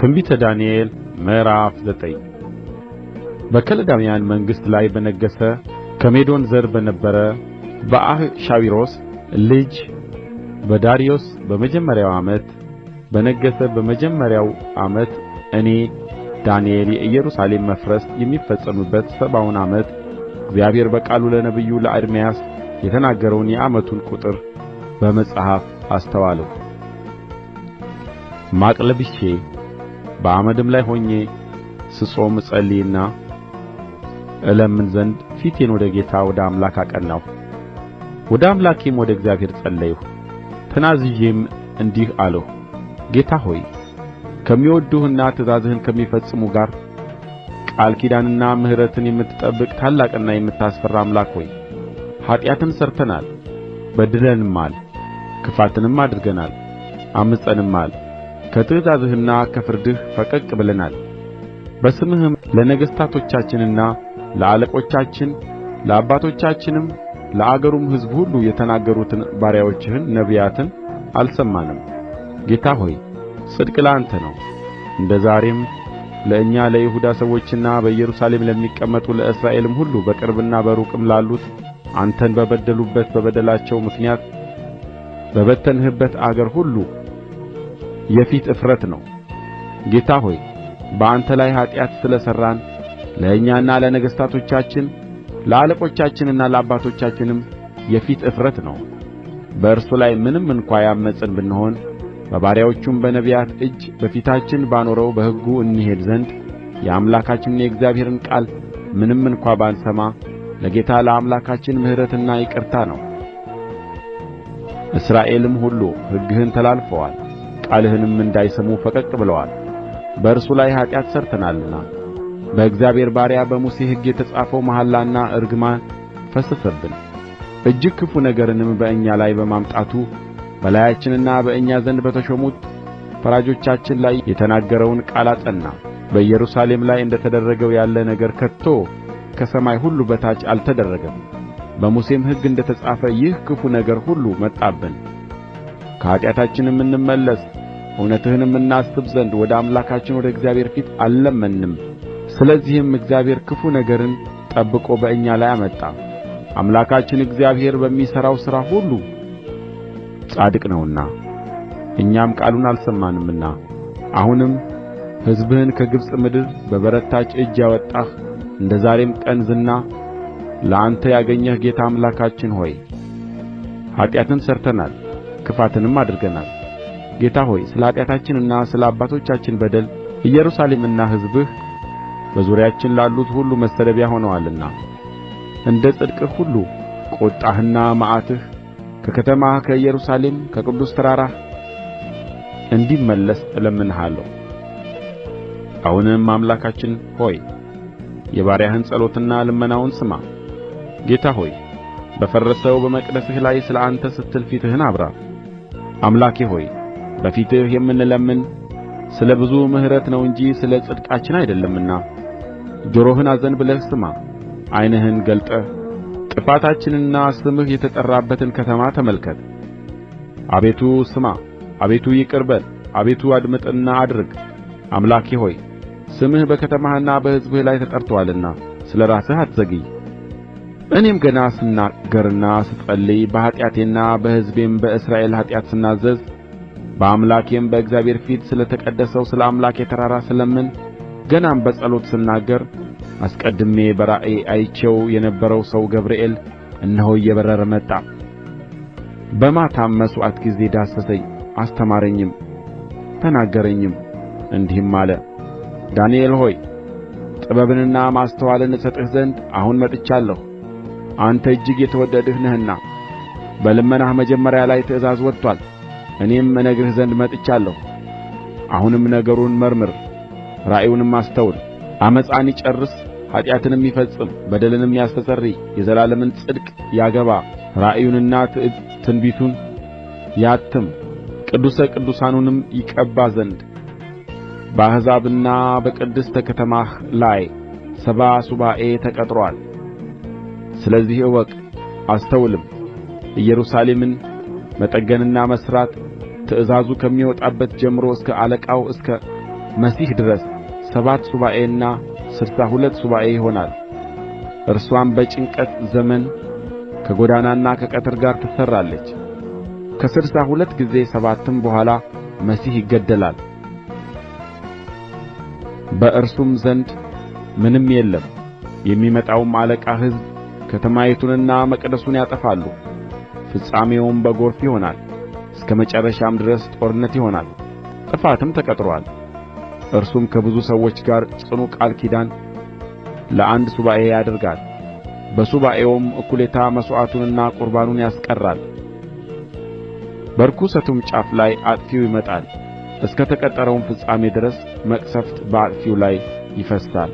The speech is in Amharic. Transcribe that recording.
ትንቢተ ዳንኤል ምዕራፍ 9 በከለዳውያን መንግሥት ላይ በነገሠ ከሜዶን ዘር በነበረ በአሕሻዊሮስ ልጅ በዳርዮስ በመጀመሪያው ዓመት በነገሠ በመጀመሪያው ዓመት እኔ ዳንኤል የኢየሩሳሌም መፍረስ የሚፈጸምበት 70ውን ዓመት እግዚአብሔር በቃሉ ለነቢዩ ለኤርምያስ የተናገረውን የዓመቱን ቍጥር በመጽሐፍ አስተዋልሁ። ማቅ ለብሼ በአመድም ላይ ሆኜ ስጾም እጸልይና እለምን ዘንድ ፊቴን ወደ ጌታ ወደ አምላክ አቀናሁ። ወደ አምላኬም ወደ እግዚአብሔር ጸለይሁ። ተናዝዤም እንዲህ አልሁ፣ ጌታ ሆይ ከሚወድዱህና ትእዛዝህን ከሚፈጽሙ ጋር ቃል ኪዳንንና ምሕረትን የምትጠብቅ ታላቅና የምታስፈራ አምላክ ሆይ ኃጢአትን ሠርተናል፣ በድለንማል፣ ክፋትንም አድርገናል፣ ዐምፀንማል፣ ከትእዛዝህና ከፍርድህ ፈቀቅ ብለናል። በስምህም ለነገሥታቶቻችንና ለአለቆቻችን ለአባቶቻችንም ለአገሩም ሕዝብ ሁሉ የተናገሩትን ባሪያዎችህን ነቢያትን አልሰማንም። ጌታ ሆይ ጽድቅ ለአንተ ነው። እንደ ዛሬም ለእኛ ለይሁዳ ሰዎችና በኢየሩሳሌም ለሚቀመጡ ለእስራኤልም ሁሉ በቅርብና በሩቅም ላሉት አንተን በበደሉበት በበደላቸው ምክንያት በበተንህበት አገር ሁሉ የፊት እፍረት ነው። ጌታ ሆይ በአንተ ላይ ኃጢአት ስለ ሠራን ለእኛና ለነገሥታቶቻችን ለአለቆቻችንና ለአባቶቻችንም የፊት እፍረት ነው። በእርሱ ላይ ምንም እንኳ ያመፅን ብንሆን በባሪያዎቹም በነቢያት እጅ በፊታችን ባኖረው በሕጉ እንሄድ ዘንድ የአምላካችንን የእግዚአብሔርን ቃል ምንም እንኳ ባንሰማ ለጌታ ለአምላካችን ምሕረትና ይቅርታ ነው። እስራኤልም ሁሉ ሕግህን ተላልፈዋል፣ ቃልህንም እንዳይሰሙ ፈቀቅ ብለዋል። በእርሱ ላይ ኃጢአት ሠርተናልና በእግዚአብሔር ባሪያ በሙሴ ሕግ የተጻፈው መሐላና እርግማን ፈሰሰብን። እጅግ ክፉ ነገርንም በእኛ ላይ በማምጣቱ በላያችንና በእኛ ዘንድ በተሾሙት ፈራጆቻችን ላይ የተናገረውን ቃል አጸና። በኢየሩሳሌም ላይ እንደ ተደረገው ያለ ነገር ከቶ ከሰማይ ሁሉ በታች አልተደረገም። በሙሴም ሕግ እንደ ተጻፈ ይህ ክፉ ነገር ሁሉ መጣብን። ከኃጢአታችንም እንመለስ እውነትህንም እናስብ ዘንድ ወደ አምላካችን ወደ እግዚአብሔር ፊት አልለመንም። ስለዚህም እግዚአብሔር ክፉ ነገርን ጠብቆ በእኛ ላይ አመጣ። አምላካችን እግዚአብሔር በሚሠራው ሥራ ሁሉ ጻድቅ ነውና እኛም ቃሉን አልሰማንምና። አሁንም ሕዝብህን ከግብጽ ምድር በበረታች እጅ ያወጣህ እንደ ዛሬም ቀን ዝና ለአንተ ያገኘህ ጌታ አምላካችን ሆይ ኃጢአትን ሠርተናል፣ ክፋትንም አድርገናል። ጌታ ሆይ ስለ ኃጢአታችንና ስለ አባቶቻችን በደል ኢየሩሳሌምና ሕዝብህ በዙሪያችን ላሉት ሁሉ መሰደቢያ ሆነዋልና እንደ ጽድቅህ ሁሉ ቍጣህና መዓትህ ከከተማህ ከኢየሩሳሌም ከቅዱስ ተራራህ እንዲመለስ እለምንሃለሁ። አሁንም አምላካችን ሆይ የባሪያህን ጸሎትና ልመናውን ስማ። ጌታ ሆይ በፈረሰው በመቅደስህ ላይ ስለ አንተ ስትል ፊትህን አብራ። አምላኬ ሆይ በፊትህ የምንለምን ስለ ብዙ ምሕረት ነው እንጂ ስለ ጽድቃችን አይደለምና ጆሮህን አዘንብለህ ስማ። ዓይንህን ገልጠህ ጥፋታችንና ስምህ የተጠራበትን ከተማ ተመልከት። አቤቱ ስማ፣ አቤቱ ይቅር በል፣ አቤቱ አድምጥና አድርግ። አምላኬ ሆይ ስምህ በከተማህና በሕዝብህ ላይ ተጠርቶአልና ስለ ራስህ አትዘግይ። እኔም ገና ስናገርና ስጸልይ በኃጢአቴና በሕዝቤም በእስራኤል ኃጢአት ስናዘዝ በአምላኬም በእግዚአብሔር ፊት ስለ ተቀደሰው ስለ አምላኬ ተራራ ስለምን ገናም በጸሎት ስናገር አስቀድሜ በራእይ አይቼው የነበረው ሰው ገብርኤል እነሆ እየበረረ መጣ። በማታም መሥዋዕት ጊዜ ዳሰሰኝ፣ አስተማረኝም፣ ተናገረኝም፣ እንዲህም አለ፣ ዳንኤል ሆይ ጥበብንና ማስተዋልን እሰጥህ ዘንድ አሁን መጥቻለሁ። አንተ እጅግ የተወደድህ ነህና በልመናህ መጀመሪያ ላይ ትእዛዝ ወጥቶአል። እኔም እነግርህ ዘንድ መጥቻለሁ። አሁንም ነገሩን መርምር፣ ራእዩንም አስተውል። ዓመፃን ይጨርስ፣ ኃጢአትንም ይፈጽም፣ በደልንም ያስተሰርይ፣ የዘላለምን ጽድቅ ያገባ፣ ራእዩንና ትንቢቱን ያትም፣ ቅዱሰ ቅዱሳኑንም ይቀባ ዘንድ በአሕዛብና በቅድስተ ከተማህ ላይ 70 ሱባዔ ተቀጥሮአል። ስለዚህ እወቅ አስተውልም። ኢየሩሳሌምን መጠገንና መሥራት ትእዛዙ ከሚወጣበት ጀምሮ እስከ አለቃው እስከ መሲሕ ድረስ 7 ሱባዔና 62 ሱባዔ ይሆናል። እርስዋም በጭንቀት ዘመን ከጎዳናና ከቀትር ጋር ትሠራለች። ከ62 ጊዜ ሰባትም በኋላ መሲሕ ይገደላል፣ በእርሱም ዘንድ ምንም የለም። የሚመጣውም አለቃ ሕዝብ ከተማይቱንና መቅደሱን ያጠፋሉ። ፍጻሜውም በጎርፍ ይሆናል፣ እስከ መጨረሻም ድረስ ጦርነት ይሆናል። ጥፋትም ተቀጥሮአል። እርሱም ከብዙ ሰዎች ጋር ጽኑ ቃል ኪዳን ለአንድ ሱባዔ ያደርጋል። በሱባዔውም እኩሌታ መሥዋዕቱንና ቍርባኑን ያስቀራል። በርኵሰቱም ጫፍ ላይ አጥፊው ይመጣል፣ እስከ ተቀጠረውም ፍጻሜ ድረስ መቅሠፍት በአጥፊው ላይ ይፈስሳል።